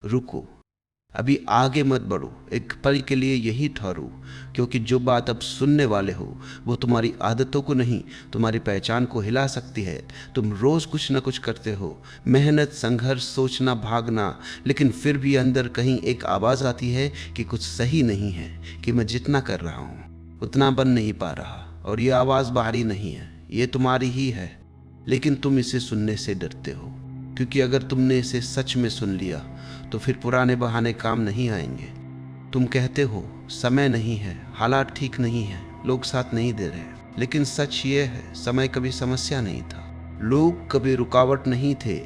रुको, अभी आगे मत बढ़ो, एक पल के लिए यही ठहरो, क्योंकि जो बात अब सुनने वाले हो वो तुम्हारी आदतों को नहीं, तुम्हारी पहचान को हिला सकती है। तुम रोज कुछ ना कुछ करते हो, मेहनत, संघर्ष, सोचना, भागना, लेकिन फिर भी अंदर कहीं एक आवाज आती है कि कुछ सही नहीं है, कि मैं जितना कर रहा हूँ उतना बन नहीं पा रहा। और ये आवाज बाहरी नहीं है, ये तुम्हारी ही है, लेकिन तुम इसे सुनने से डरते हो, क्योंकि अगर तुमने इसे सच में सुन लिया तो फिर पुराने बहाने काम नहीं आएंगे। तुम कहते हो समय नहीं है, हालात ठीक नहीं है, लोग साथ नहीं दे रहे, लेकिन सच ये है समय कभी समस्या नहीं था, लोग कभी रुकावट नहीं थे।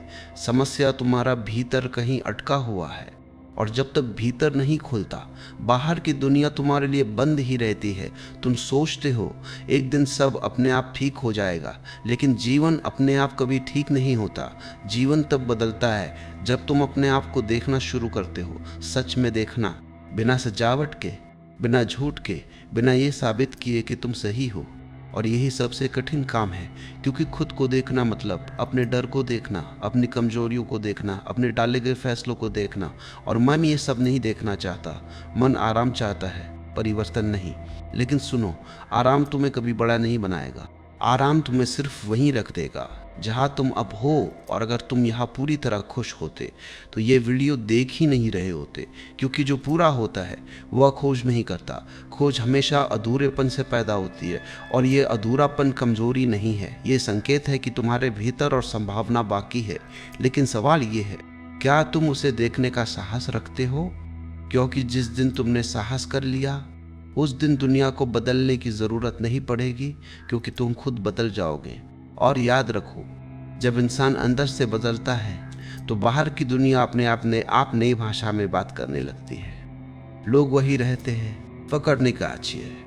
समस्या तुम्हारा भीतर कहीं अटका हुआ है, और जब तक भीतर नहीं खुलता बाहर की दुनिया तुम्हारे लिए बंद ही रहती है। तुम सोचते हो एक दिन सब अपने आप ठीक हो जाएगा, लेकिन जीवन अपने आप कभी ठीक नहीं होता। जीवन तब बदलता है जब तुम अपने आप को देखना शुरू करते हो, सच में देखना, बिना सजावट के, बिना झूठ के, बिना ये साबित किए कि तुम सही हो। और यही सबसे कठिन काम है, क्योंकि खुद को देखना मतलब अपने डर को देखना, अपनी कमजोरियों को देखना, अपने डाले गए फैसलों को देखना। और मन ये सब नहीं देखना चाहता, मन आराम चाहता है, परिवर्तन नहीं। लेकिन सुनो, आराम तुम्हें कभी बड़ा नहीं बनाएगा, आराम तुम्हें सिर्फ वहीं रख देगा जहां तुम अब हो। और अगर तुम यहाँ पूरी तरह खुश होते तो ये वीडियो देख ही नहीं रहे होते, क्योंकि जो पूरा होता है वह खोज नहीं करता। खोज हमेशा अधूरेपन से पैदा होती है, और ये अधूरापन कमजोरी नहीं है, ये संकेत है कि तुम्हारे भीतर और संभावना बाकी है। लेकिन सवाल ये है, क्या तुम उसे देखने का साहस रखते हो? क्योंकि जिस दिन तुमने साहस कर लिया उस दिन दुनिया को बदलने की जरूरत नहीं पड़ेगी, क्योंकि तुम खुद बदल जाओगे। और याद रखो, जब इंसान अंदर से बदलता है तो बाहर की दुनिया अपने आप नई भाषा में बात करने लगती है। लोग वही रहते हैं, पकड़ने का अच्छी है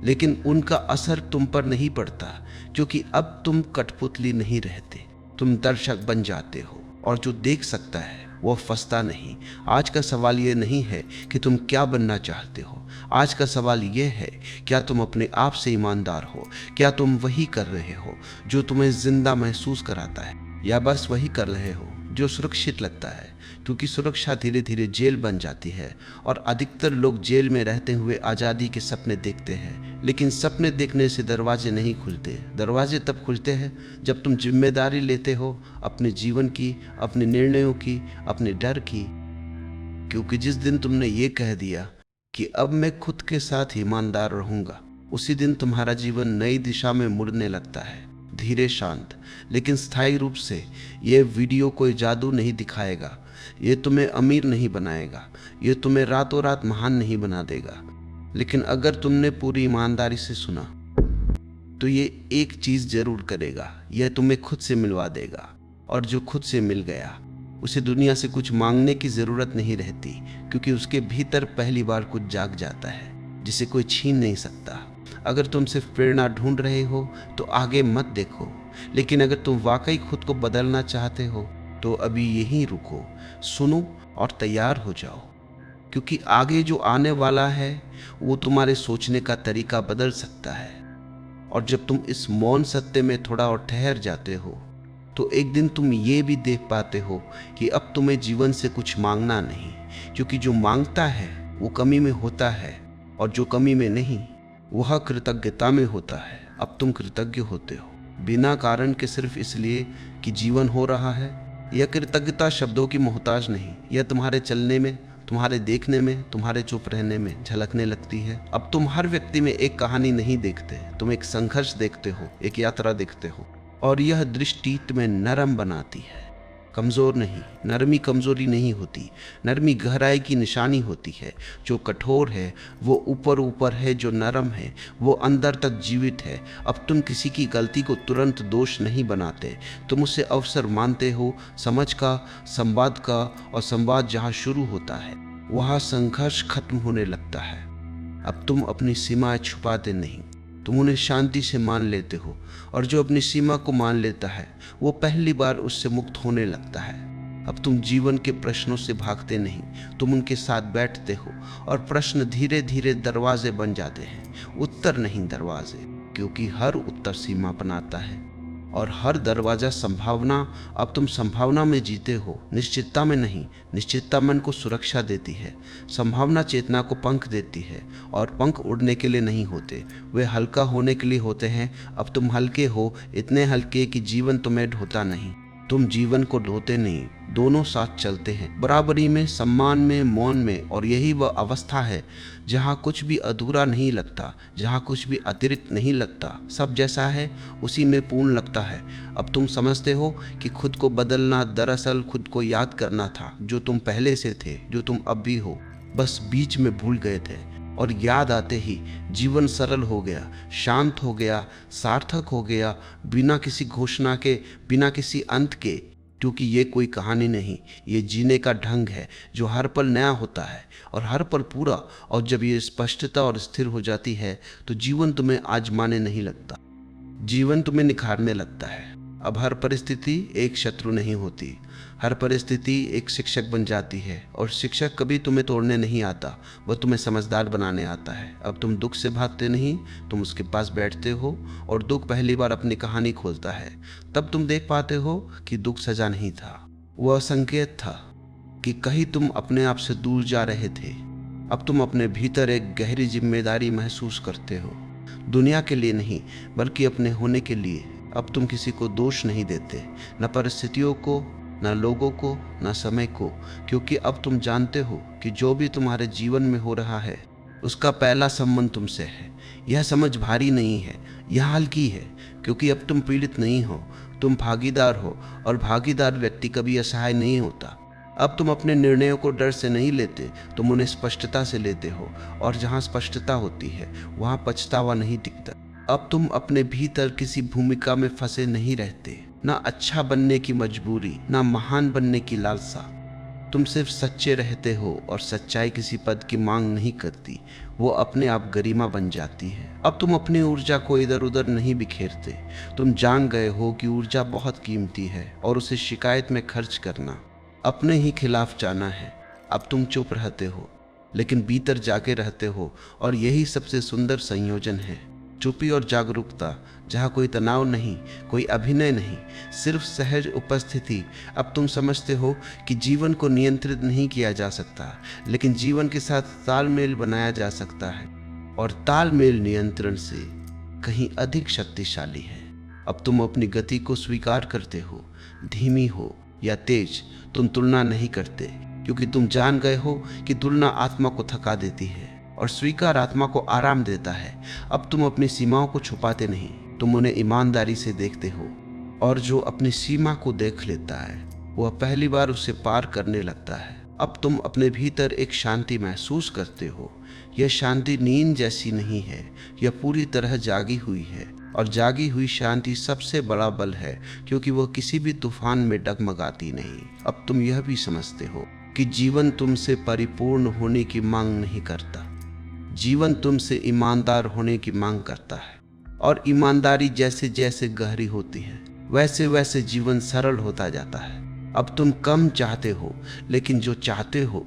लेकिन उनका असर तुम पर नहीं पड़ता, क्योंकि अब तुम कठपुतली नहीं रहते, तुम दर्शक बन जाते हो। और जो देख सकता है वो फंसता नहीं। आज का सवाल ये नहीं है कि तुम क्या बनना चाहते हो, आज का सवाल ये है, क्या तुम अपने आप से ईमानदार हो? क्या तुम वही कर रहे हो जो तुम्हें जिंदा महसूस कराता है, या बस वही कर रहे हो जो सुरक्षित लगता है? क्योंकि सुरक्षा धीरे धीरे जेल बन जाती है, और अधिकतर लोग जेल में रहते हुए आज़ादी के सपने देखते हैं। लेकिन सपने देखने से दरवाजे नहीं खुलते, दरवाजे तब खुलते हैं जब तुम जिम्मेदारी लेते हो अपने जीवन की, अपने निर्णयों की, अपने डर की। क्योंकि जिस दिन तुमने ये कह दिया कि अब मैं खुद के साथ ईमानदार रहूंगा, उसी दिन तुम्हारा जीवन नई दिशा में मुड़ने लगता है, धीरे, शांत, लेकिन स्थायी रूप से। ये वीडियो कोई जादू नहीं दिखाएगा, ये तुम्हें अमीर नहीं बनाएगा, ये तुम्हें रातों रात महान नहीं बना देगा। लेकिन अगर तुमने पूरी ईमानदारी से सुना तो ये एक चीज जरूर करेगा, यह तुम्हें खुद से मिलवा देगा। और जो खुद से मिल गया उसे दुनिया से कुछ मांगने की जरूरत नहीं रहती, क्योंकि उसके भीतर पहली बार कुछ जाग जाता है जिसे कोई छीन नहीं सकता। अगर तुम सिर्फ प्रेरणा ढूंढ रहे हो तो आगे मत देखो, लेकिन अगर तुम वाकई खुद को बदलना चाहते हो तो अभी यहीं रुको, सुनो और तैयार हो जाओ, क्योंकि आगे जो आने वाला है वो तुम्हारे सोचने का तरीका बदल सकता है। और जब तुम इस मौन सत्य में थोड़ा और ठहर जाते हो तो एक दिन तुम ये भी देख पाते हो कि अब तुम्हें जीवन से कुछ मांगना नहीं, क्योंकि जो मांगता है वो कमी में होता है, और जो कमी में नहीं वह कृतज्ञता में होता है। अब तुम कृतज्ञ होते हो, बिना कारण के, सिर्फ इसलिए कि जीवन हो रहा है। यह कृतज्ञता शब्दों की मोहताज नहीं, यह तुम्हारे चलने में, तुम्हारे देखने में, तुम्हारे चुप रहने में झलकने लगती है। अब तुम हर व्यक्ति में एक कहानी नहीं देखते, तुम एक संघर्ष देखते हो, एक यात्रा देखते हो, और यह दृष्टि तुम्हें नरम बनाती है, कमजोर नहीं। नरमी कमजोरी नहीं होती, नरमी गहराई की निशानी होती है। जो कठोर है वो ऊपर ऊपर है, जो नरम है वो अंदर तक जीवित है। अब तुम किसी की गलती को तुरंत दोष नहीं बनाते, तुम उसे अवसर मानते हो, समझ का, संवाद का। और संवाद जहाँ शुरू होता है वहाँ संघर्ष खत्म होने लगता है। अब तुम अपनी सीमाएं छुपाते नहीं, तुम उन्हें शांति से मान लेते हो, और जो अपनी सीमा को मान लेता है वो पहली बार उससे मुक्त होने लगता है। अब तुम जीवन के प्रश्नों से भागते नहीं, तुम उनके साथ बैठते हो, और प्रश्न धीरे धीरे दरवाजे बन जाते हैं, उत्तर नहीं दरवाजे, क्योंकि हर उत्तर सीमा बनाता है। और हर दरवाजा संभावना। अब तुम संभावना में जीते हो, निश्चितता में नहीं। निश्चितता मन को सुरक्षा देती है, संभावना चेतना को पंख देती है, और पंख उड़ने के लिए नहीं होते, वे हल्का होने के लिए होते हैं। अब तुम हल्के हो, इतने हल्के कि जीवन तुम्हें ढोता नहीं, तुम जीवन को ढोते नहीं। दोनों साथ चलते हैं, बराबरी में, सम्मान में, मौन में। और यही वह अवस्था है जहाँ कुछ भी अधूरा नहीं लगता, जहाँ कुछ भी अतिरिक्त नहीं लगता, सब जैसा है उसी में पूर्ण लगता है। अब तुम समझते हो कि खुद को बदलना दरअसल खुद को याद करना था, जो तुम पहले से थे, जो तुम अब भी हो, बस बीच में भूल गए थे। और याद आते ही जीवन सरल हो गया, शांत हो गया, सार्थक हो गया, बिना किसी घोषणा के, बिना किसी अंत के। क्योंकि ये कोई कहानी नहीं, ये जीने का ढंग है जो हर पल नया होता है और हर पल पूरा। और जब ये स्पष्टता और स्थिर हो जाती है तो जीवन तुम्हें आजमाने नहीं लगता, जीवन तुम्हें निखारने लगता है। अब हर परिस्थिति एक शत्रु नहीं होती, हर परिस्थिति एक शिक्षक बन जाती है। और शिक्षक कभी तुम्हें तोड़ने नहीं आता, वह तुम्हें समझदार बनाने आता है। अब तुम दुख से भागते नहीं, तुम उसके पास बैठते हो, और दुख पहली बार अपनी कहानी खोलता है। तब तुम देख पाते हो कि दुख सजा नहीं था, वह संकेत था कि कहीं तुम अपने आप से दूर जा रहे थे। अब तुम अपने भीतर एक गहरी जिम्मेदारी महसूस करते हो, दुनिया के लिए नहीं बल्कि अपने होने के लिए। अब तुम किसी को दोष नहीं देते, न परिस्थितियों को, न लोगों को, न समय को, क्योंकि अब तुम जानते हो कि जो भी तुम्हारे जीवन में हो रहा है उसका पहला संबंध तुमसे है। यह समझ भारी नहीं है, यह हल्की है, क्योंकि अब तुम पीड़ित नहीं हो, तुम भागीदार हो, और भागीदार व्यक्ति कभी असहाय नहीं होता। अब तुम अपने निर्णयों को डर से नहीं लेते, तुम उन्हें स्पष्टता से लेते हो, और जहाँ स्पष्टता होती है वहाँ पछतावा नहीं दिखता। अब तुम अपने भीतर किसी भूमिका में फंसे नहीं रहते, ना अच्छा बनने की मजबूरी, ना महान बनने की लालसा। तुम सिर्फ सच्चे रहते हो, और सच्चाई किसी पद की मांग नहीं करती, वो अपने आप गरिमा बन जाती है। अब तुम अपनी ऊर्जा को इधर उधर नहीं बिखेरते, तुम जान गए हो कि ऊर्जा बहुत कीमती है, और उसे शिकायत में खर्च करना अपने ही खिलाफ जाना है। अब तुम चुप रहते हो लेकिन भीतर जाके रहते हो, और यही सबसे सुंदर संयोजन है, चुप्पी और जागरूकता, जहाँ कोई तनाव नहीं, कोई अभिनय नहीं, सिर्फ सहज उपस्थिति। अब तुम समझते हो कि जीवन को नियंत्रित नहीं किया जा सकता, लेकिन जीवन के साथ तालमेल बनाया जा सकता है, और तालमेल नियंत्रण से कहीं अधिक शक्तिशाली है। अब तुम अपनी गति को स्वीकार करते हो, धीमी हो या तेज, तुम तुलना नहीं करते, क्योंकि तुम जान गए हो कि तुलना आत्मा को थका देती है और स्वीकार आत्मा को आराम देता है। अब तुम अपनी सीमाओं को छुपाते नहीं, तुम उन्हें ईमानदारी से देखते हो, और जो अपनी सीमा को देख लेता है वह पहली बार उसे पार करने लगता है। अब तुम अपने भीतर एक शांति महसूस करते हो। यह शांति नींद जैसी नहीं है, यह पूरी तरह जागी हुई है, और जागी हुई शांति सबसे बड़ा बल है, क्योंकि वह किसी भी तूफान में डगमगाती नहीं। अब तुम यह भी समझते हो कि जीवन तुमसे परिपूर्ण होने की मांग नहीं करता, जीवन तुमसे ईमानदार होने की मांग करता है। और ईमानदारी जैसे जैसे गहरी होती है वैसे वैसे जीवन सरल होता जाता है। अब तुम कम चाहते हो, लेकिन जो चाहते हो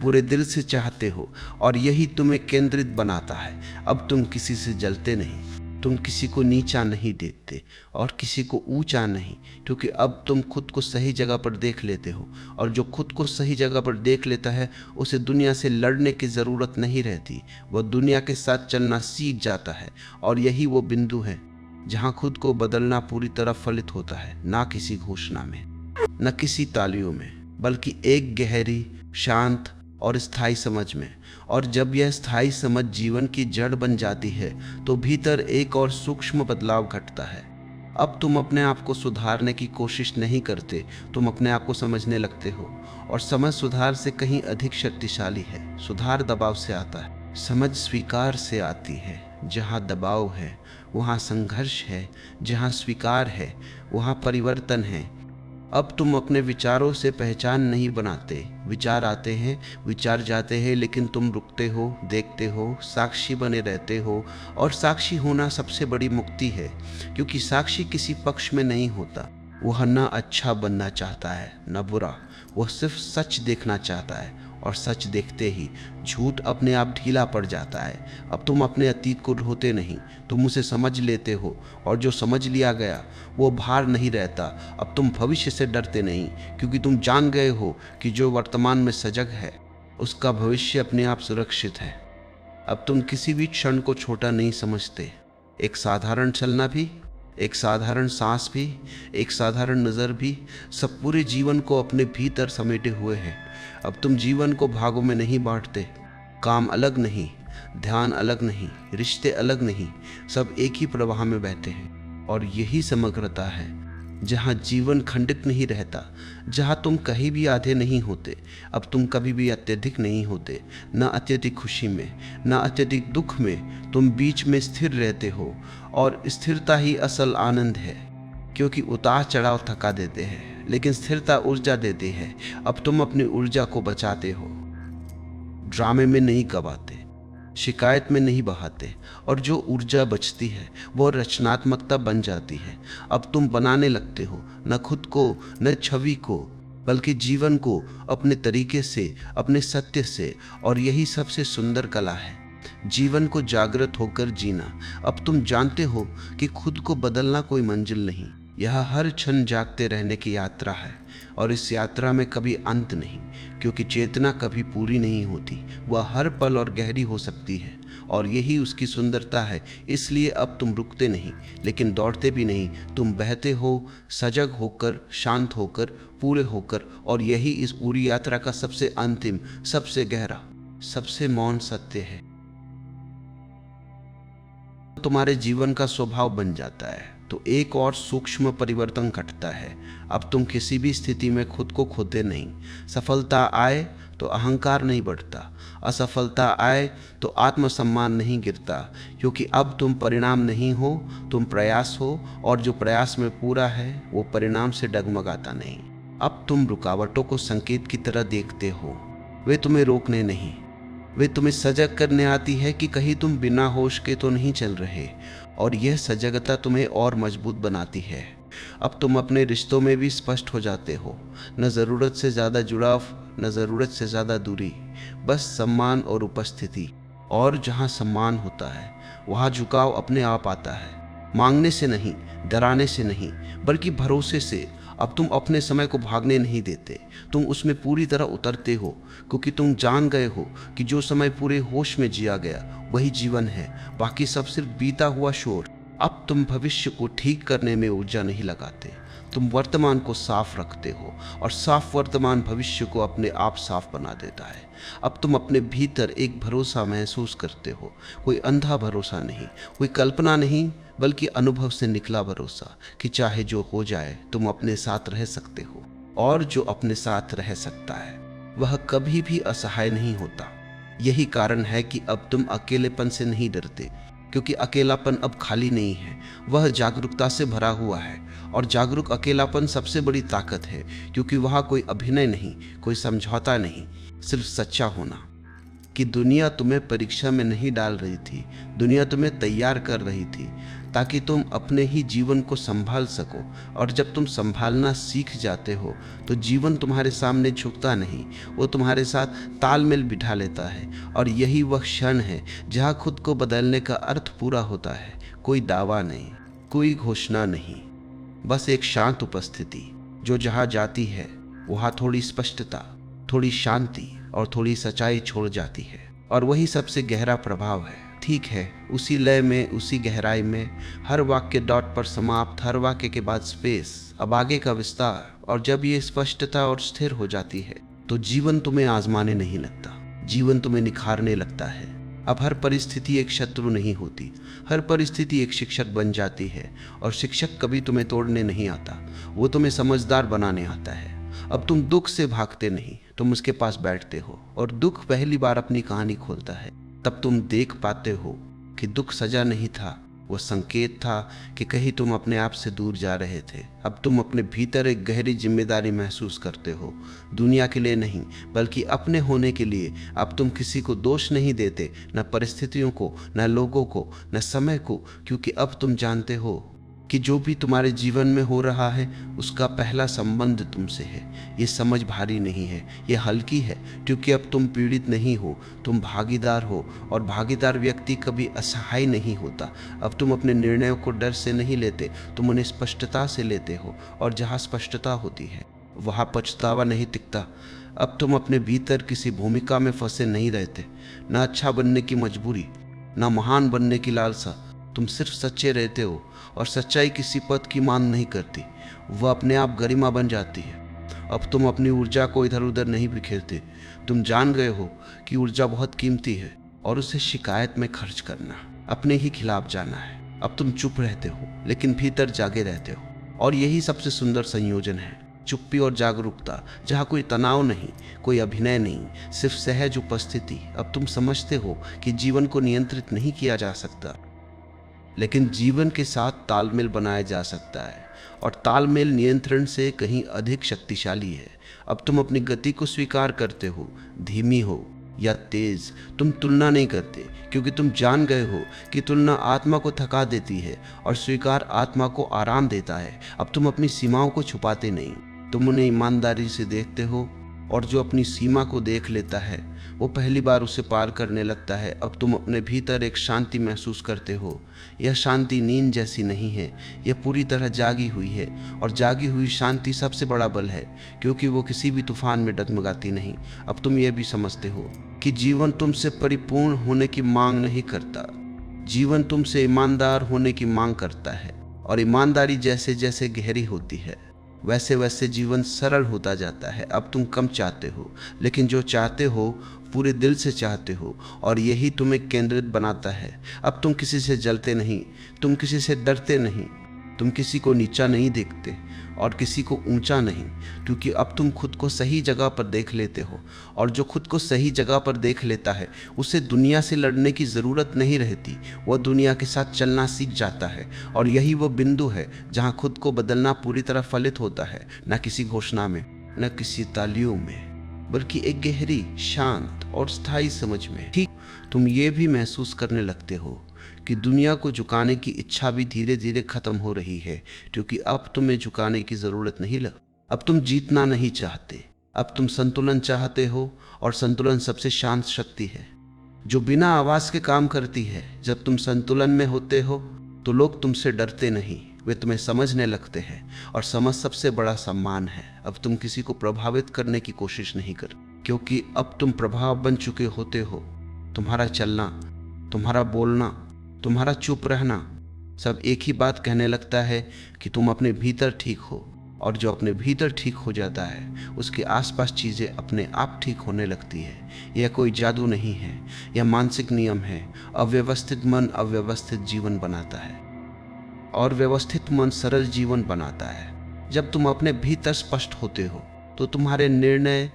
पूरे दिल से चाहते हो, और यही तुम्हें केंद्रित बनाता है। अब तुम किसी से जलते नहीं, तुम किसी को नीचा नहीं देखते और किसी को ऊंचा नहीं, क्योंकि अब तुम खुद को सही जगह पर देख लेते हो, और जो खुद को सही जगह पर देख लेता है उसे दुनिया से लड़ने की ज़रूरत नहीं रहती, वह दुनिया के साथ चलना सीख जाता है। और यही वो बिंदु है जहाँ खुद को बदलना पूरी तरह फलित होता है, ना किसी घोषणा में, न किसी तालियों में, बल्कि एक गहरी, शांत और स्थायी समझ में। और जब यह स्थायी समझ जीवन की जड़ बन जाती है तो भीतर एक और सूक्ष्म बदलाव घटता है। अब तुम अपने आप को सुधारने की कोशिश नहीं करते, तुम अपने आप को समझने लगते हो, और समझ सुधार से कहीं अधिक शक्तिशाली है। सुधार दबाव से आता है, समझ स्वीकार से आती है। जहाँ दबाव है वहाँ संघर्ष है, जहाँ स्वीकार है वहाँ परिवर्तन है। अब तुम अपने विचारों से पहचान नहीं बनाते, विचार आते हैं, विचार जाते हैं, लेकिन तुम रुकते हो, देखते हो, साक्षी बने रहते हो। और साक्षी होना सबसे बड़ी मुक्ति है, क्योंकि साक्षी किसी पक्ष में नहीं होता। वह न अच्छा बनना चाहता है न बुरा, वह सिर्फ सच देखना चाहता है, और सच देखते ही झूठ अपने आप ढीला पड़ जाता है। अब तुम अपने अतीत को ढोते नहीं, तुम उसे समझ लेते हो, और जो समझ लिया गया वो भार नहीं रहता। अब तुम भविष्य से डरते नहीं, क्योंकि तुम जान गए हो कि जो वर्तमान में सजग है उसका भविष्य अपने आप सुरक्षित है। अब तुम किसी भी क्षण को छोटा नहीं समझते। एक साधारण चलना भी, एक साधारण सांस भी, एक साधारण नज़र भी, सब पूरे जीवन को अपने भीतर समेटे हुए है। अब तुम जीवन को भागों में नहीं बांटते। काम अलग नहीं, ध्यान अलग नहीं, रिश्ते अलग नहीं, सब एक ही प्रवाह में बहते हैं। और यही समग्रता है जहाँ जीवन खंडित नहीं रहता, जहाँ तुम कहीं भी आधे नहीं होते। अब तुम कभी भी अत्यधिक नहीं होते, न अत्यधिक खुशी में, न अत्यधिक दुख में। तुम बीच में स्थिर रहते हो, और स्थिरता ही असल आनंद है, क्योंकि उतार चढ़ाव थका देते हैं, लेकिन स्थिरता ऊर्जा देती है। अब तुम अपनी ऊर्जा को बचाते हो, ड्रामे में नहीं गवाते, शिकायत में नहीं बहाते, और जो ऊर्जा बचती है वो रचनात्मकता बन जाती है। अब तुम बनाने लगते हो, न खुद को, न छवि को, बल्कि जीवन को, अपने तरीके से, अपने सत्य से। और यही सबसे सुंदर कला है, जीवन को जागृत होकर जीना। अब तुम जानते हो कि खुद को बदलना कोई मंजिल नहीं, यह हर क्षण जागते रहने की यात्रा है। और इस यात्रा में कभी अंत नहीं, क्योंकि चेतना कभी पूरी नहीं होती, वह हर पल और गहरी हो सकती है, और यही उसकी सुंदरता है। इसलिए अब तुम रुकते नहीं, लेकिन दौड़ते भी नहीं। तुम बहते हो, सजग होकर, शांत होकर, पूरे होकर। और यही इस पूरी यात्रा का सबसे अंतिम, सबसे गहरा, सबसे मौन सत्य है। तुम्हारे जीवन का स्वभाव बन जाता है तो एक और सूक्ष्म परिवर्तन घटता है। अब तुम किसी भी स्थिति में खुद को खोते नहीं। सफलता आए तो अहंकार नहीं बढ़ता, असफलता आए तो आत्मसम्मान नहीं गिरता, क्योंकि अब तुम परिणाम नहीं हो, तुम प्रयास हो, और जो प्रयास में पूरा है वो परिणाम से डगमगाता नहीं। अब तुम रुकावटों को संकेत की तरह देखते हो, वे तुम्हें रोकने नहीं, वे तुम्हें सजग करने आती है कि कहीं तुम बिना होश के तो नहीं चल रहे। और यह सजगता तुम्हें और मजबूत बनाती है। अब तुम अपने रिश्तों में भी स्पष्ट हो जाते हो, न ज़रूरत से ज़्यादा जुड़ाव, न ज़रूरत से ज़्यादा दूरी, बस सम्मान और उपस्थिति। और जहाँ सम्मान होता है वहाँ झुकाव अपने आप आता है, मांगने से नहीं, डराने से नहीं, बल्कि भरोसे से। अब तुम अपने समय को भागने नहीं देते, तुम उसमें पूरी तरह उतरते हो, क्योंकि तुम जान गए हो कि जो समय पूरे होश में जिया गया वही जीवन है, बाकी सब सिर्फ बीता हुआ शोर। अब तुम भविष्य को ठीक करने में ऊर्जा नहीं लगाते, तुम वर्तमान को साफ रखते हो, और साफ वर्तमान भविष्य को अपने आप साफ बना देता है। अब तुम अपने भीतर एक भरोसा महसूस करते हो, कोई अंधा भरोसा नहीं, कोई कल्पना नहीं, बल्कि अनुभव से निकला भरोसा कि चाहे जो हो जाए तुम अपने साथ रह सकते हो। और जो अपने साथ रह सकता है वह कभी भी असहाय नहीं होता। यही कारण है कि अब तुम अकेलेपन से नहीं डरते, क्योंकि अकेलापन अब खाली नहीं है, वह जागरूकता से भरा हुआ है। और जागरूक अकेलापन सबसे बड़ी ताकत है, क्योंकि वहाँ कोई अभिनय नहीं, कोई समझौता नहीं, सिर्फ सच्चा होना। कि दुनिया तुम्हें परीक्षा में नहीं डाल रही थी, दुनिया तुम्हें तैयार कर रही थी, ताकि तुम अपने ही जीवन को संभाल सको। और जब तुम संभालना सीख जाते हो तो जीवन तुम्हारे सामने झुकता नहीं, वो तुम्हारे साथ तालमेल बिठा लेता है। और यही वह क्षण है जहाँ खुद को बदलने का अर्थ पूरा होता है। कोई दावा नहीं, कोई घोषणा नहीं, बस एक शांत उपस्थिति, जो जहाँ जाती है वहाँ थोड़ी स्पष्टता, थोड़ी शांति और थोड़ी सच्चाई छोड़ जाती है। और वही सबसे गहरा प्रभाव है। ठीक है, उसी लय में, उसी गहराई में, हर वाक्य डॉट पर समाप्त, हर वाक्य के बाद स्पेस, अब आगे का विस्तार। और जब ये स्पष्टता और स्थिर हो जाती है तो जीवन तुम्हें आजमाने नहीं लगता, जीवन तुम्हें निखारने लगता है। अब हर परिस्थिति एक शत्रु नहीं होती, हर परिस्थिति एक शिक्षक बन जाती है। और शिक्षक कभी तुम्हें तोड़ने नहीं आता, वो तुम्हें समझदार बनाने आता है। अब तुम दुख से भागते नहीं, तुम उसके पास बैठते हो, और दुख पहली बार अपनी कहानी खोलता है। तब तुम देख पाते हो कि दुख सजा नहीं था, वो संकेत था कि कहीं तुम अपने आप से दूर जा रहे थे। अब तुम अपने भीतर एक गहरी जिम्मेदारी महसूस करते हो, दुनिया के लिए नहीं बल्कि अपने होने के लिए। अब तुम किसी को दोष नहीं देते, न परिस्थितियों को, न लोगों को, न समय को, क्योंकि अब तुम जानते हो कि जो भी तुम्हारे जीवन में हो रहा है उसका पहला संबंध तुमसे है। ये समझ भारी नहीं है, ये हल्की है, क्योंकि अब तुम पीड़ित नहीं हो, तुम भागीदार हो। और भागीदार व्यक्ति कभी असहाय नहीं होता। अब तुम अपने निर्णयों को डर से नहीं लेते, तुम उन्हें स्पष्टता से लेते हो। और जहाँ स्पष्टता होती है वहाँ पछतावा नहीं टिकता। अब तुम अपने भीतर किसी भूमिका में फंसे नहीं रहते, ना अच्छा बनने की मजबूरी, ना महान बनने की लालसा। तुम सिर्फ सच्चे रहते हो, और सच्चाई किसी पद की मांग नहीं करती, वह अपने आप गरिमा बन जाती है। अब तुम अपनी ऊर्जा को इधर उधर नहीं बिखेरते। तुम जान गए हो कि ऊर्जा बहुत कीमती है, और उसे शिकायत में खर्च करना अपने ही खिलाफ जाना है। अब तुम चुप रहते हो, लेकिन भीतर जागे रहते हो, और यही सबसे सुंदर संयोजन है, चुप्पी और जागरूकता, जहाँ कोई तनाव नहीं, कोई अभिनय नहीं, सिर्फ सहज उपस्थिति। अब तुम समझते हो कि जीवन को नियंत्रित नहीं किया जा सकता, लेकिन जीवन के साथ तालमेल बनाया जा सकता है, और तालमेल नियंत्रण से कहीं अधिक शक्तिशाली है। अब तुम अपनी गति को स्वीकार करते हो, धीमी हो या तेज। तुम तुलना नहीं करते, क्योंकि तुम जान गए हो कि तुलना आत्मा को थका देती है और स्वीकार आत्मा को आराम देता है। अब तुम अपनी सीमाओं को छुपाते नहीं, तुम उन्हें ईमानदारी से देखते हो, और जो अपनी सीमा को देख लेता है वो पहली बार उसे पार करने लगता है। अब तुम अपने भीतर एक शांति महसूस करते हो। यह शांति नींद जैसी नहीं है, यह पूरी तरह जागी हुई है, और जागी हुई शांति सबसे बड़ा बल है, क्योंकि वो किसी भी तूफान में डगमगाती नहीं। अब तुम ये भी समझते हो कि जीवन तुमसे परिपूर्ण होने की मांग नहीं करता, जीवन तुमसे ईमानदार होने की मांग करता है। और ईमानदारी जैसे जैसे गहरी होती है वैसे वैसे जीवन सरल होता जाता है। अब तुम कम चाहते हो, लेकिन जो चाहते हो पूरे दिल से चाहते हो, और यही तुम्हें केंद्रित बनाता है। अब तुम किसी से जलते नहीं, तुम किसी से डरते नहीं, तुम किसी को नीचा नहीं देखते और किसी को ऊंचा नहीं, क्योंकि अब तुम खुद को सही जगह पर देख लेते हो। और जो खुद को सही जगह पर देख लेता है उसे दुनिया से लड़ने की ज़रूरत नहीं रहती, वह दुनिया के साथ चलना सीख जाता है। और यही वो बिंदु है जहाँ खुद को बदलना पूरी तरह फलित होता है, न किसी घोषणा में, न किसी तालियों में, बल्कि एक गहरी, शांत और स्थायी समझ में। ठीक तुम ये भी महसूस करने लगते हो कि दुनिया को झुकाने की इच्छा भी धीरे धीरे खत्म हो रही है, क्योंकि अब तुम्हें झुकाने की जरूरत नहीं लग। अब तुम जीतना नहीं चाहते, अब तुम संतुलन चाहते हो, और संतुलन सबसे शांत शक्ति है जो बिना आवाज के काम करती है। जब तुम संतुलन में होते हो तो लोग तुमसे डरते नहीं, वे तुम्हें समझने लगते हैं, और समझ सबसे बड़ा सम्मान है। अब तुम किसी को प्रभावित करने की कोशिश नहीं कर, क्योंकि अब तुम प्रभाव बन चुके होते हो। तुम्हारा चलना, तुम्हारा बोलना, तुम्हारा चुप रहना, सब एक ही बात कहने लगता है कि तुम अपने भीतर ठीक हो। और जो अपने भीतर ठीक हो जाता है उसके आसपास चीज़ें अपने आप ठीक होने लगती है। यह कोई जादू नहीं है, यह मानसिक नियम है। अव्यवस्थित मन अव्यवस्थित जीवन बनाता है, और व्यवस्थित मन सरल जीवन बनाता है। जब तुम अपने भीतर स्पष्ट होते हो तो तुम्हारे निर्णय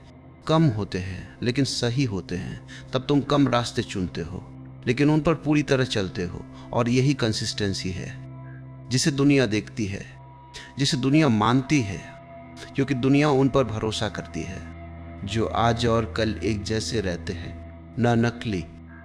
कम होते हैं लेकिन सही होते हैं। तब तुम कम रास्ते चुनते हो लेकिन उन पर पूरी तरह चलते हो। और यही कंसिस्टेंसी है जिसे दुनिया देखती है, जिसे दुनिया मानती है, क्योंकि दुनिया उन पर भरोसा करती है जो आज और कल एक जैसे रहते हैं, ना नकली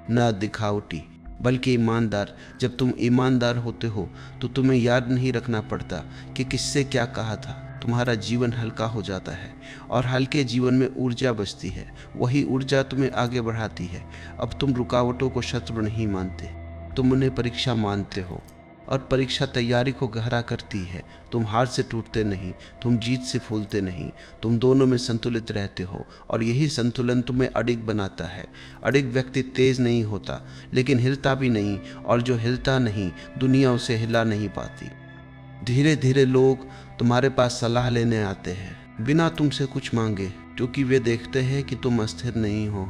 ना दिखावटी बल्कि ईमानदार। जब तुम ईमानदार होते हो तो तुम्हें याद नहीं रखना पड़ता कि किससे क्या कहा था। तुम्हारा जीवन हल्का हो जाता है, और हल्के जीवन में ऊर्जा बचती है। वही ऊर्जा तुम्हें आगे बढ़ाती है। अब तुम रुकावटों को शत्रु नहीं मानते, तुम उन्हें परीक्षा मानते हो, और परीक्षा तैयारी को गहरा करती है। तुम हार से टूटते नहीं, तुम जीत से फूलते नहीं, तुम दोनों में संतुलित रहते हो, और यही संतुलन तुम्हें अडिग बनाता है। अडिग व्यक्ति तेज नहीं होता लेकिन हिलता भी नहीं, और जो हिलता नहीं दुनिया उसे हिला नहीं पाती। धीरे धीरे लोग तुम्हारे पास सलाह लेने आते हैं बिना तुमसे कुछ मांगे, क्योंकि वे देखते हैं कि तुम अस्थिर नहीं हो,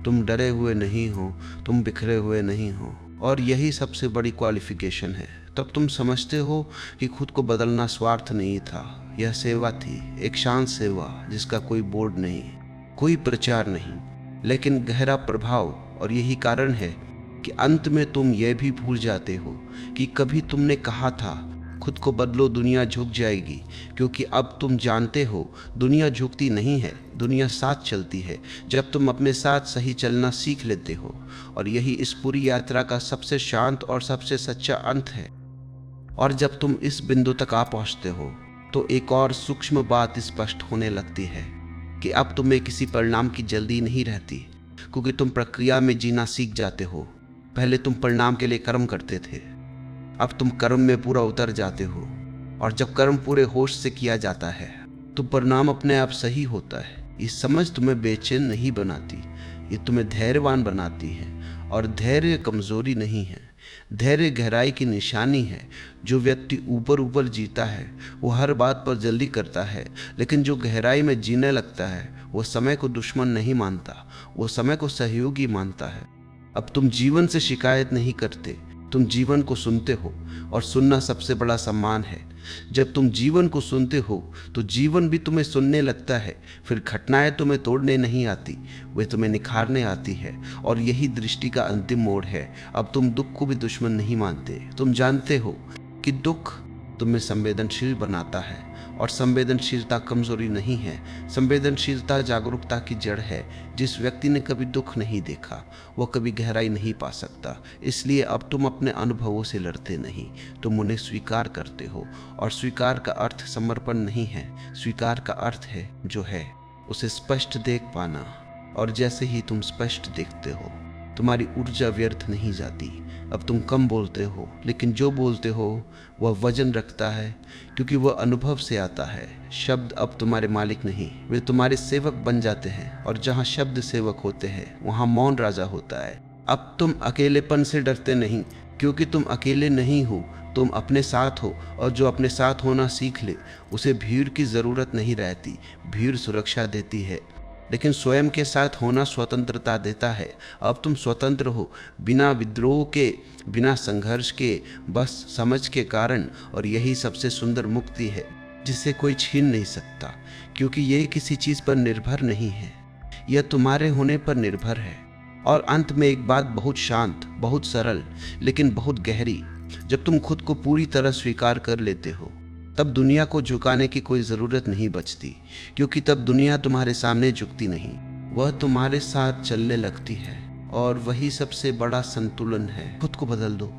तुम डरे हुए नहीं हो, तुम बिखरे हुए नहीं हो। और यही सबसे बड़ी क्वालिफिकेशन है। तब तुम समझते हो कि खुद को बदलना स्वार्थ नहीं था, यह सेवा थी, एक शांत सेवा जिसका कोई बोर्ड नहीं, कोई प्रचार नहीं, लेकिन गहरा प्रभाव। और यही कारण है कि अंत में तुम यह भी भूल जाते हो कि कभी तुमने कहा था खुद को बदलो दुनिया झुक जाएगी, क्योंकि अब तुम जानते हो दुनिया झुकती नहीं है, दुनिया साथ चलती है जब तुम अपने साथ सही चलना सीख लेते हो। और यही इस पूरी यात्रा का सबसे शांत और सबसे सच्चा अंत है। और जब तुम इस बिंदु तक आ पहुंचते हो तो एक और सूक्ष्म बात स्पष्ट होने लगती है कि अब तुम्हें किसी परिणाम की जल्दी नहीं रहती, क्योंकि तुम प्रक्रिया में जीना सीख जाते हो। पहले तुम परिणाम के लिए कर्म करते थे, अब तुम कर्म में पूरा उतर जाते हो। और जब कर्म पूरे होश से किया जाता है तो परिणाम अपने आप सही होता है। ये समझ तुम्हें बेचैन नहीं बनाती, ये तुम्हें धैर्यवान बनाती है। और धैर्य कमजोरी नहीं है, धैर्य गहराई की निशानी है। जो व्यक्ति ऊपर ऊपर जीता है वो हर बात पर जल्दी करता है, लेकिन जो गहराई में जीने लगता है वो समय को दुश्मन नहीं मानता, वो समय को सहयोगी मानता है। अब तुम जीवन से शिकायत नहीं करते, तुम जीवन को सुनते हो, और सुनना सबसे बड़ा सम्मान है। जब तुम जीवन को सुनते हो तो जीवन भी तुम्हें सुनने लगता है। फिर घटनाएं तुम्हें तोड़ने नहीं आती, वे तुम्हें निखारने आती है। और यही दृष्टि का अंतिम मोड़ है। अब तुम दुख को भी दुश्मन नहीं मानते। तुम जानते हो कि दुख तुम्हें संवेदनशील बनाता है, और संवेदनशीलता कमजोरी नहीं है। संवेदनशीलता जागरूकता की जड़ है। जिस व्यक्ति ने कभी दुख नहीं देखा वो कभी गहराई नहीं पा सकता। इसलिए अब तुम अपने अनुभवों से लड़ते नहीं, तुम उन्हें स्वीकार करते हो। और स्वीकार का अर्थ समर्पण नहीं है, स्वीकार का अर्थ है जो है उसे स्पष्ट देख पाना। और जैसे ही तुम स्पष्ट देखते हो तुम्हारी ऊर्जा व्यर्थ नहीं जाती। अब तुम कम बोलते हो, लेकिन जो बोलते हो वह वजन रखता है, क्योंकि वह अनुभव से आता है। शब्द अब तुम्हारे मालिक नहीं, वे तुम्हारे सेवक बन जाते हैं। और जहाँ शब्द सेवक होते हैं वहाँ मौन राजा होता है। अब तुम अकेलेपन से डरते नहीं, क्योंकि तुम अकेले नहीं हो, तुम अपने साथ हो। और जो अपने साथ होना सीख ले उसे भीड़ की ज़रूरत नहीं रहती। भीड़ सुरक्षा देती है, लेकिन स्वयं के साथ होना स्वतंत्रता देता है। अब तुम स्वतंत्र हो, बिना विद्रोह के, बिना संघर्ष के, बस समझ के कारण। और यही सबसे सुंदर मुक्ति है जिसे कोई छीन नहीं सकता, क्योंकि ये किसी चीज़ पर निर्भर नहीं है, यह तुम्हारे होने पर निर्भर है। और अंत में एक बात बहुत शांत, बहुत सरल, लेकिन बहुत गहरी। जब तुम खुद को पूरी तरह स्वीकार कर लेते हो तब दुनिया को झुकाने की कोई ज़रूरत नहीं बचती, क्योंकि तब दुनिया तुम्हारे सामने झुकती नहीं, वह तुम्हारे साथ चलने लगती है। और वही सबसे बड़ा संतुलन है। खुद को बदल दो,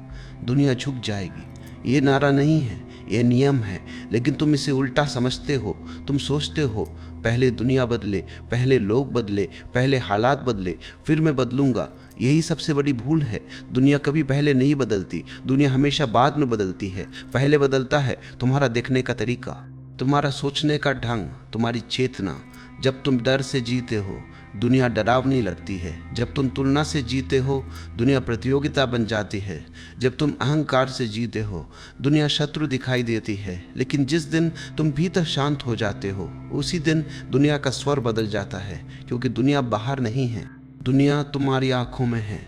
दुनिया झुक जाएगी। ये नारा नहीं है, ये नियम है, लेकिन तुम इसे उल्टा समझते हो। तुम सोचते हो पहले दुनिया बदले, पहले लोग बदले, पहले हालात बदले, फिर मैं बदलूंगा। यही सबसे बड़ी भूल है। दुनिया कभी पहले नहीं बदलती, दुनिया हमेशा बाद में बदलती है। पहले बदलता है तुम्हारा देखने का तरीका, तुम्हारा सोचने का ढंग, तुम्हारी चेतना। जब तुम डर से जीते हो दुनिया डरावनी लगती है। जब तुम तुलना से जीते हो दुनिया प्रतियोगिता बन जाती है। जब तुम अहंकार से जीते हो दुनिया शत्रु दिखाई देती है। लेकिन जिस दिन तुम भीतर शांत हो जाते हो उसी दिन दुनिया का स्वर बदल जाता है, क्योंकि दुनिया बाहर नहीं है, दुनिया तुम्हारी आंखों में है।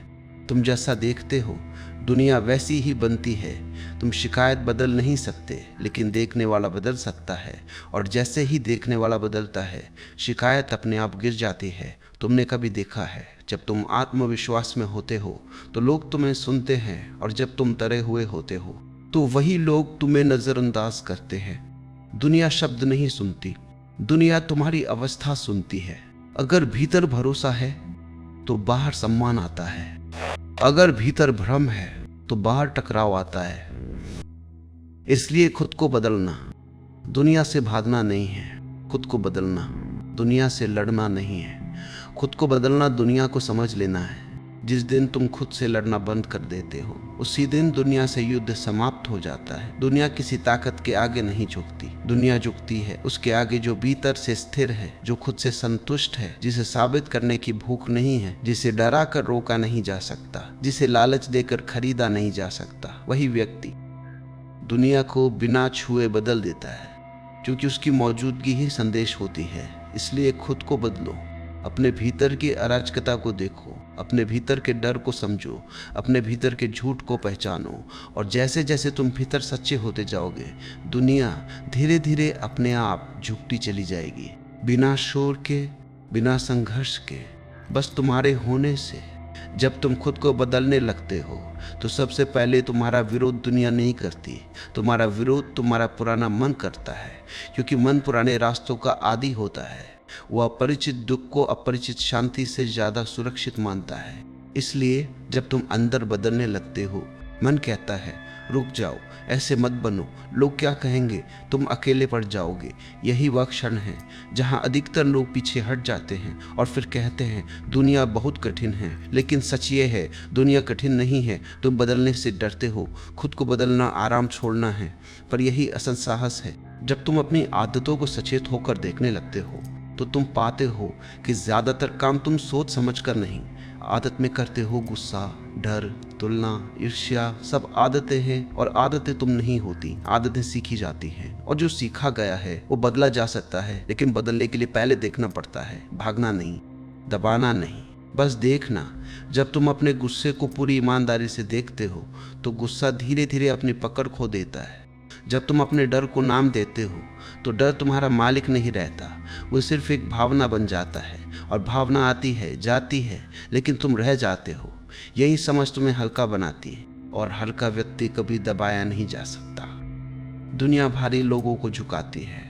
तुम जैसा देखते हो दुनिया वैसी ही बनती है। तुम शिकायत बदल नहीं सकते, लेकिन देखने वाला बदल सकता है। और जैसे ही देखने वाला बदलता है शिकायत अपने आप गिर जाती है। तुमने कभी देखा है जब तुम आत्मविश्वास में होते हो तो लोग तुम्हें सुनते हैं, और जब तुम तरे हुए होते हो तो वही लोग तुम्हें नज़रअंदाज करते हैं। दुनिया शब्द नहीं सुनती, दुनिया तुम्हारी अवस्था सुनती है। अगर भीतर भरोसा है तो बाहर सम्मान आता है, अगर भीतर भ्रम है तो बाहर टकराव आता है। इसलिए खुद को बदलना दुनिया से भागना नहीं है, खुद को बदलना दुनिया से लड़ना नहीं है। खुद को बदलना दुनिया को समझ लेना है। जिस दिन तुम खुद से लड़ना बंद कर देते हो उसी दिन दुनिया से युद्ध समाप्त हो जाता है। दुनिया किसी ताकत के आगे नहीं झुकती, दुनिया झुकती है उसके आगे जो भीतर से स्थिर है, जो खुद से संतुष्ट है, जिसे साबित करने की भूख नहीं है, जिसे डरा कर रोका नहीं जा सकता, जिसे लालच देकर खरीदा नहीं जा सकता। वही व्यक्ति दुनिया को बिना छुए बदल देता है, क्योंकि उसकी मौजूदगी ही संदेश होती है। इसलिए खुद को बदलो, अपने भीतर की अराजकता को देखो, अपने भीतर के डर को समझो, अपने भीतर के झूठ को पहचानो। और जैसे जैसे तुम भीतर सच्चे होते जाओगे दुनिया धीरे धीरे अपने आप झुकती चली जाएगी, बिना शोर के, बिना संघर्ष के, बस तुम्हारे होने से। जब तुम खुद को बदलने लगते हो तो सबसे पहले तुम्हारा विरोध दुनिया नहीं करती, तुम्हारा विरोध तुम्हारा पुराना मन करता है, क्योंकि मन पुराने रास्तों का आदी होता है। वह अपरिचित दुख को अपरिचित शांति से ज्यादा सुरक्षित मानता है। इसलिए जब तुम अंदर बदलने लगते हो मन कहता है रुक जाओ, ऐसे मत बनो, लोग क्या कहेंगे, तुम अकेले पड़ जाओगे। यही वह क्षण है जहां अधिकतर लोग पीछे हट जाते हैं और फिर कहते हैं दुनिया बहुत कठिन है। लेकिन सच ये है, दुनिया कठिन नहीं है, तुम बदलने से डरते हो। खुद को बदलना आराम छोड़ना है, पर यही असल साहस है। जब तुम अपनी आदतों को सचेत होकर देखने लगते हो तो तुम पाते हो कि ज्यादातर काम तुम सोच समझकर नहीं, आदत में करते हो। गुस्सा, डर, तुलना, ईर्ष्या सब आदतें हैं, और आदतें तुम नहीं होती, आदतें सीखी जाती हैं। और जो सीखा गया है वो बदला जा सकता है, लेकिन बदलने के लिए पहले देखना पड़ता है। भागना नहीं, दबाना नहीं, बस देखना। जब तुम अपने गुस्से को पूरी ईमानदारी से देखते हो तो गुस्सा धीरे धीरे अपनी पकड़ खो देता है। जब तुम अपने डर को नाम देते हो तो डर तुम्हारा मालिक नहीं रहता, वो सिर्फ एक भावना बन जाता है। और भावना आती है, जाती है, लेकिन तुम रह जाते हो। यही समझ तुम्हें हल्का बनाती है, और हल्का व्यक्ति कभी दबाया नहीं जा सकता। दुनिया भारी लोगों को झुकाती है,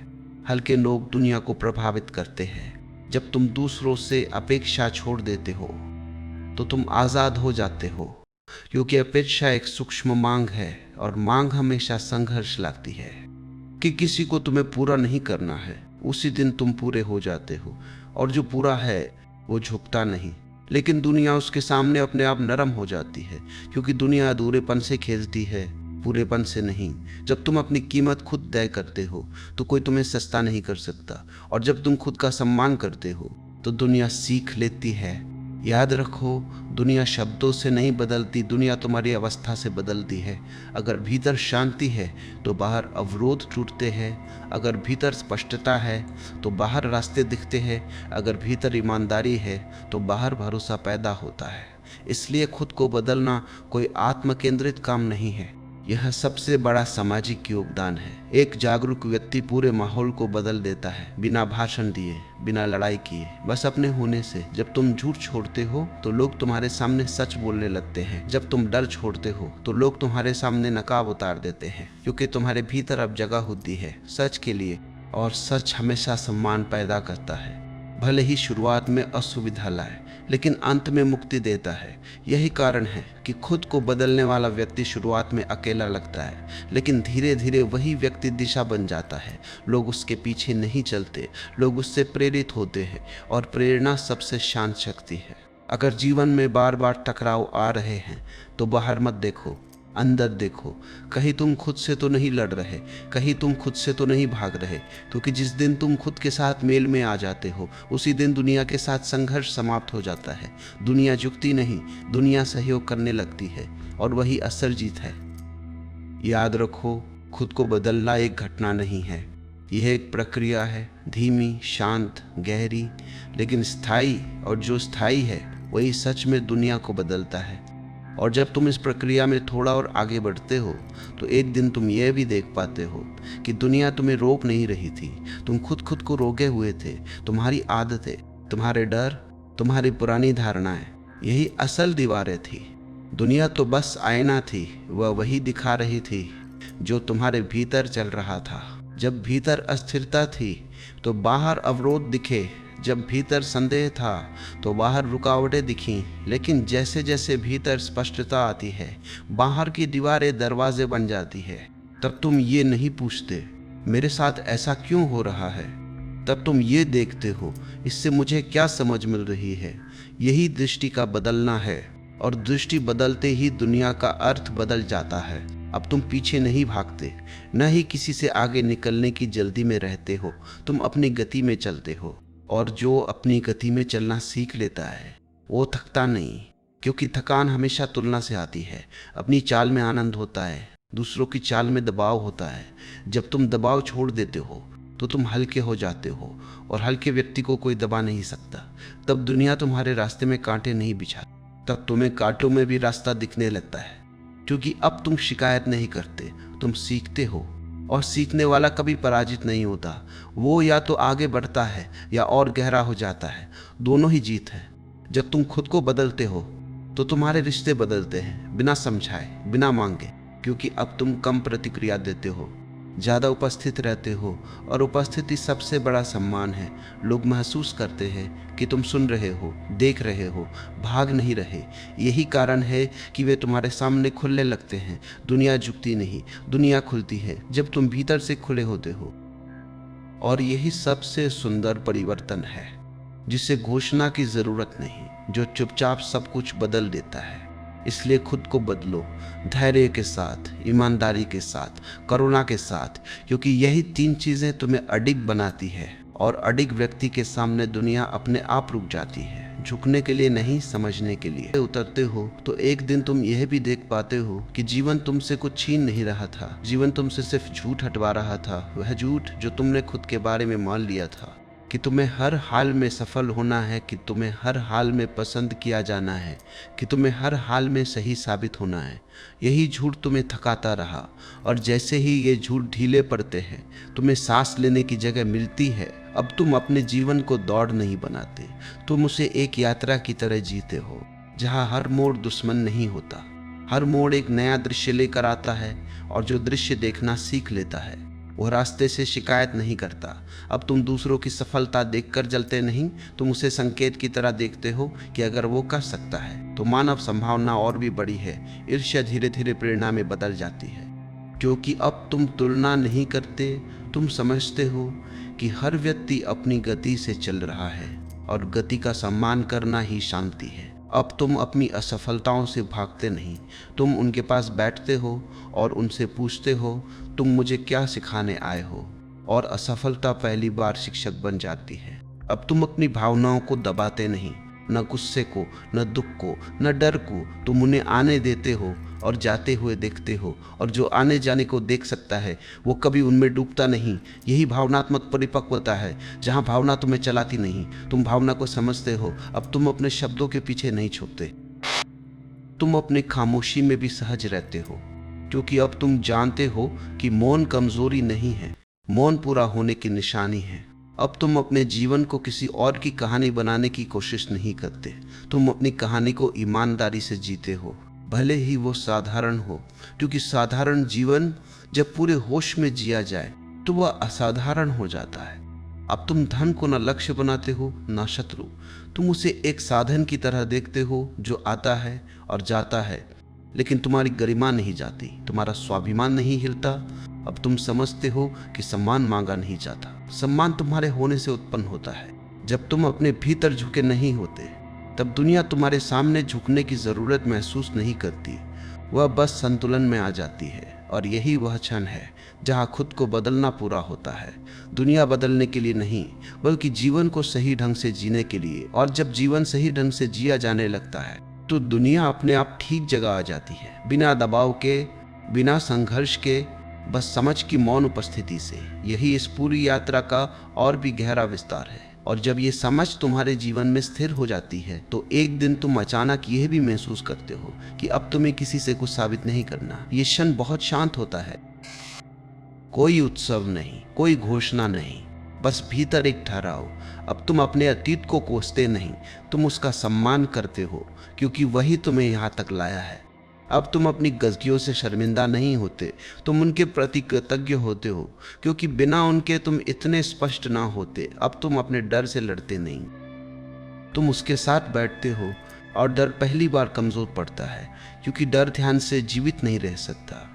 हल्के लोग दुनिया को प्रभावित करते हैं। जब तुम दूसरों से अपेक्षा छोड़ देते हो तो तुम आज़ाद हो जाते हो, क्योंकि अपेक्षा एक सूक्ष्म मांग है, और मांग हमेशा संघर्ष लाती है। कि किसी को तुम्हें पूरा नहीं करना है, उसी दिन तुम पूरे हो जाते हो, और जो पूरा है वो झुकता नहीं। लेकिन दुनिया उसके सामने अपने आप नरम हो जाती है, क्योंकि दुनिया अधूरेपन से खेलती है, पूरेपन से नहीं। जब तुम अपनी कीमत खुद तय करते हो तो कोई तुम्हें सस्ता नहीं कर सकता, और जब तुम खुद का सम्मान करते हो तो दुनिया सीख लेती है। याद रखो, दुनिया शब्दों से नहीं बदलती, दुनिया तुम्हारी अवस्था से बदलती है। अगर भीतर शांति है तो बाहर अवरोध टूटते हैं, अगर भीतर स्पष्टता है तो बाहर रास्ते दिखते हैं, अगर भीतर ईमानदारी है तो बाहर भरोसा पैदा होता है। इसलिए खुद को बदलना कोई आत्मकेंद्रित काम नहीं है, यह सबसे बड़ा सामाजिक योगदान है। एक जागरूक व्यक्ति पूरे माहौल को बदल देता है, बिना भाषण दिए, बिना लड़ाई किए, बस अपने होने से। जब तुम झूठ छोड़ते हो तो लोग तुम्हारे सामने सच बोलने लगते हैं। जब तुम डर छोड़ते हो तो लोग तुम्हारे सामने नकाब उतार देते हैं, क्योंकि तुम्हारे भीतर अब जगह होती है सच के लिए, और सच हमेशा सम्मान पैदा करता है। भले ही शुरुआत में असुविधा लाए, लेकिन अंत में मुक्ति देता है। यही कारण है कि खुद को बदलने वाला व्यक्ति शुरुआत में अकेला लगता है, लेकिन धीरे धीरे वही व्यक्ति दिशा बन जाता है। लोग उसके पीछे नहीं चलते, लोग उससे प्रेरित होते हैं, और प्रेरणा सबसे शांत शक्ति है। अगर जीवन में बार बार टकराव आ रहे हैं तो बाहर मत देखो, अंदर देखो। कहीं तुम खुद से तो नहीं लड़ रहे, कहीं तुम खुद से तो नहीं भाग रहे, क्योंकि जिस दिन तुम खुद के साथ मेल में आ जाते हो उसी दिन दुनिया के साथ संघर्ष समाप्त हो जाता है। दुनिया झुकती नहीं, दुनिया सहयोग करने लगती है, और वही असल जीत है। याद रखो, खुद को बदलना एक घटना नहीं है, यह एक प्रक्रिया है, धीमी, शांत, गहरी, लेकिन स्थायी। और जो स्थायी है वही सच में दुनिया को बदलता है। और जब तुम इस प्रक्रिया में थोड़ा और आगे बढ़ते हो तो एक दिन तुम यह भी देख पाते हो कि दुनिया तुम्हें रोक नहीं रही थी, तुम खुद को रोके हुए थे। तुम्हारी आदतें, तुम्हारे डर, तुम्हारी पुरानी धारणाएं, यही असल दीवारें थी। दुनिया तो बस आईना थी, वह वही दिखा रही थी जो तुम्हारे भीतर चल रहा था। जब भीतर अस्थिरता थी तो बाहर अवरोध दिखे, जब भीतर संदेह था तो बाहर रुकावटें दिखीं। लेकिन जैसे जैसे भीतर स्पष्टता आती है, बाहर की दीवारें दरवाजे बन जाती है। तब तुम ये नहीं पूछते मेरे साथ ऐसा क्यों हो रहा है, तब तुम ये देखते हो इससे मुझे क्या समझ मिल रही है। यही दृष्टि का बदलना है, और दृष्टि बदलते ही दुनिया का अर्थ बदल जाता है। अब तुम पीछे नहीं भागते, न ही किसी से आगे निकलने की जल्दी में रहते हो, तुम अपनी गति में चलते हो। और जो अपनी गति में चलना सीख लेता है वो थकता नहीं, क्योंकि थकान हमेशा तुलना से आती है। अपनी चाल में आनंद होता है, दूसरों की चाल में दबाव होता है। जब तुम दबाव छोड़ देते हो तो तुम हल्के हो जाते हो, और हल्के व्यक्ति को कोई दबा नहीं सकता। तब दुनिया तुम्हारे रास्ते में कांटे नहीं बिछाती, तब तुम्हें कांटों में भी रास्ता दिखने लगता है, क्योंकि अब तुम शिकायत नहीं करते, तुम सीखते हो। और सीखने वाला कभी पराजित नहीं होता, वो या तो आगे बढ़ता है या और गहरा हो जाता है, दोनों ही जीत है। जब तुम खुद को बदलते हो तो तुम्हारे रिश्ते बदलते हैं, बिना समझाए, बिना मांगे, क्योंकि अब तुम कम प्रतिक्रिया देते हो, ज़्यादा उपस्थित रहते हो, और उपस्थिति सबसे बड़ा सम्मान है। लोग महसूस करते हैं कि तुम सुन रहे हो, देख रहे हो, भाग नहीं रहे। यही कारण है कि वे तुम्हारे सामने खुलने लगते हैं। दुनिया झुकती नहीं, दुनिया खुलती है जब तुम भीतर से खुले होते हो। और यही सबसे सुंदर परिवर्तन है, जिसे घोषणा की जरूरत नहीं, जो चुपचाप सब कुछ बदल देता है। इसलिए खुद को बदलो, धैर्य के साथ, ईमानदारी के साथ, करुणा के साथ, क्योंकि यही 3 चीजें तुम्हें अडिग बनाती है। और अडिग व्यक्ति के सामने दुनिया अपने आप रुक जाती है, झुकने के लिए नहीं, समझने के लिए। उतरते हो तो एक दिन तुम यह भी देख पाते हो कि जीवन तुमसे कुछ छीन नहीं रहा था। जीवन तुमसे सिर्फ झूठ हटवा रहा था, वह झूठ जो तुमने खुद के बारे में मान लिया था, कि तुम्हें हर हाल में सफल होना है, कि तुम्हें हर हाल में पसंद किया जाना है, कि तुम्हें हर हाल में सही साबित होना है। यही झूठ तुम्हें थकाता रहा, और जैसे ही ये झूठ ढीले पड़ते हैं, तुम्हें सांस लेने की जगह मिलती है। अब तुम अपने जीवन को दौड़ नहीं बनाते, तुम उसे एक यात्रा की तरह जीते हो, जहाँ हर मोड़ दुश्मन नहीं होता। हर मोड़ एक नया दृश्य लेकर आता है, और जो दृश्य देखना सीख लेता है वह रास्ते से शिकायत नहीं करता। अब तुम दूसरों की सफलता देखकर जलते नहीं, तुम उसे संकेत की तरह देखते हो कि अगर वो कर सकता है तो मानव संभावना और भी बड़ी है। ईर्ष्या धीरे धीरे प्रेरणा में बदल जाती है, क्योंकि अब तुम तुलना नहीं करते। तुम समझते हो कि हर व्यक्ति अपनी गति से चल रहा है, और गति का सम्मान करना ही शांति है। अब तुम अपनी असफलताओं से भागते नहीं, तुम उनके पास बैठते हो और उनसे पूछते हो, तुम मुझे क्या सिखाने आए हो? और असफलता पहली बार शिक्षक बन जाती है। अब तुम अपनी भावनाओं को दबाते नहीं, न गुस्से को, न दुख को, न डर को। तुम उन्हें आने देते हो और जाते हुए देखते हो, और जो आने जाने को देख सकता है वो कभी उनमें डूबता नहीं। यही भावनात्मक परिपक्वता है, जहाँ भावना तुम्हें चलाती नहीं, तुम भावना को समझते हो। अब तुम अपने शब्दों के पीछे नहीं छुपते, तुम अपनी खामोशी में भी सहज रहते हो, क्योंकि अब तुम जानते हो कि मौन कमजोरी नहीं है, मौन पूरा होने की निशानी है। अब तुम अपने जीवन को किसी और की कहानी बनाने की कोशिश नहीं करते, तुम अपनी कहानी को ईमानदारी से जीते हो, भले ही वो साधारण हो, क्योंकि साधारण जीवन जब पूरे होश में जिया जाए तो वह असाधारण हो जाता है। अब तुम धन को न लक्ष्य बनाते हो न शत्रु, तुम उसे एक साधन की तरह देखते हो जो आता है और जाता है, लेकिन तुम्हारी गरिमा नहीं जाती, तुम्हारा स्वाभिमान नहीं हिलता। अब तुम समझते हो कि सम्मान मांगा नहीं जाता, सम्मान तुम्हारे होने से उत्पन्न होता है। जब तुम अपने भीतर झुके नहीं होते, तब दुनिया तुम्हारे सामने झुकने की जरूरत महसूस नहीं करती, वह बस संतुलन में आ जाती है। और यही वह क्षण है जहाँ खुद को बदलना पूरा होता है, दुनिया बदलने के लिए नहीं, बल्कि जीवन को सही ढंग से जीने के लिए। और जब जीवन सही ढंग से जिया जाने लगता है तो दुनिया अपने आप ठीक जगह आ जाती है, बिना दबाव के, बिना संघर्ष के, बस समझ की मौन उपस्थिति से। यही इस पूरी यात्रा का और भी गहरा विस्तार है। और जब ये समझ तुम्हारे जीवन में स्थिर हो जाती है तो एक दिन तुम अचानक यह भी महसूस करते हो कि अब तुम्हें किसी से कुछ साबित नहीं करना। ये क्षण बहुत शांत होता है, कोई उत्सव नहीं, कोई घोषणा नहीं, बस भीतर एक ठहराव। अब तुम अपने अतीत को कोसते नहीं, तुम उसका सम्मान करते हो, क्योंकि वही तुम्हें यहाँ तक लाया है। अब तुम अपनी गलतियों से शर्मिंदा नहीं होते, तुम उनके प्रति कृतज्ञ होते हो, क्योंकि बिना उनके तुम इतने स्पष्ट ना होते। अब तुम अपने डर से लड़ते नहीं, तुम उसके साथ बैठते हो, और डर पहली बार कमजोर पड़ता है, क्योंकि डर ध्यान से जीवित नहीं रह सकता।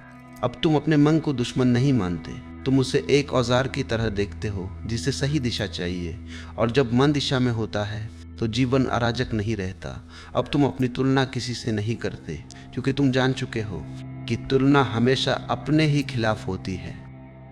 अब तुम अपने मन को दुश्मन नहीं मानते, तुम उसे एक औजार की तरह देखते हो जिसे सही दिशा चाहिए, और जब मन दिशा में होता है तो जीवन अराजक नहीं रहता। अब तुम अपनी तुलना किसी से नहीं करते, क्योंकि तुम जान चुके हो कि तुलना हमेशा अपने ही खिलाफ होती है।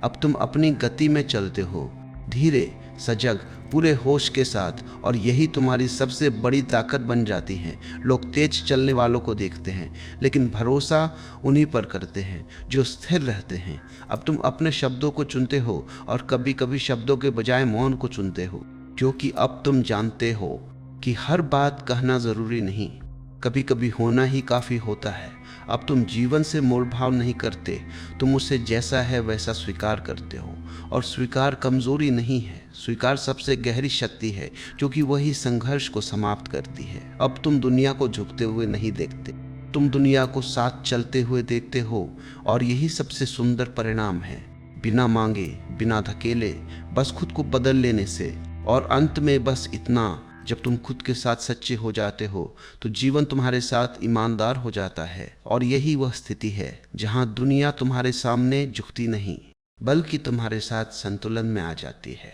अब तुम अपनी गति में चलते हो, धीरे, सजग, पूरे होश के साथ, और यही तुम्हारी सबसे बड़ी ताकत बन जाती है। लोग तेज चलने वालों को देखते हैं, लेकिन भरोसा उन्हीं पर करते हैं जो स्थिर रहते हैं। अब तुम अपने शब्दों को चुनते हो, और कभी कभी शब्दों के बजाय मौन को चुनते हो, क्योंकि अब तुम जानते हो कि हर बात कहना जरूरी नहीं, कभी कभी होना ही काफी होता है। अब तुम जीवन से मोलभाव नहीं करते, तुम उसे जैसा है वैसा स्वीकार करते हो, और स्वीकार कमजोरी नहीं है, स्वीकार सबसे गहरी शक्ति है, क्योंकि वही संघर्ष को समाप्त करती है। अब तुम दुनिया को झुकते हुए नहीं देखते, तुम दुनिया को साथ चलते हुए देखते हो, और यही सबसे सुंदर परिणाम है। बिना मांगे, बिना धकेले, बस खुद को बदल लेने से। और अंत में बस इतना, जब तुम खुद के साथ सच्चे हो जाते हो तो जीवन तुम्हारे साथ ईमानदार हो जाता है। और यही वह स्थिति है जहां दुनिया तुम्हारे सामने झुकती नहीं, बल्कि तुम्हारे साथ संतुलन में आ जाती है।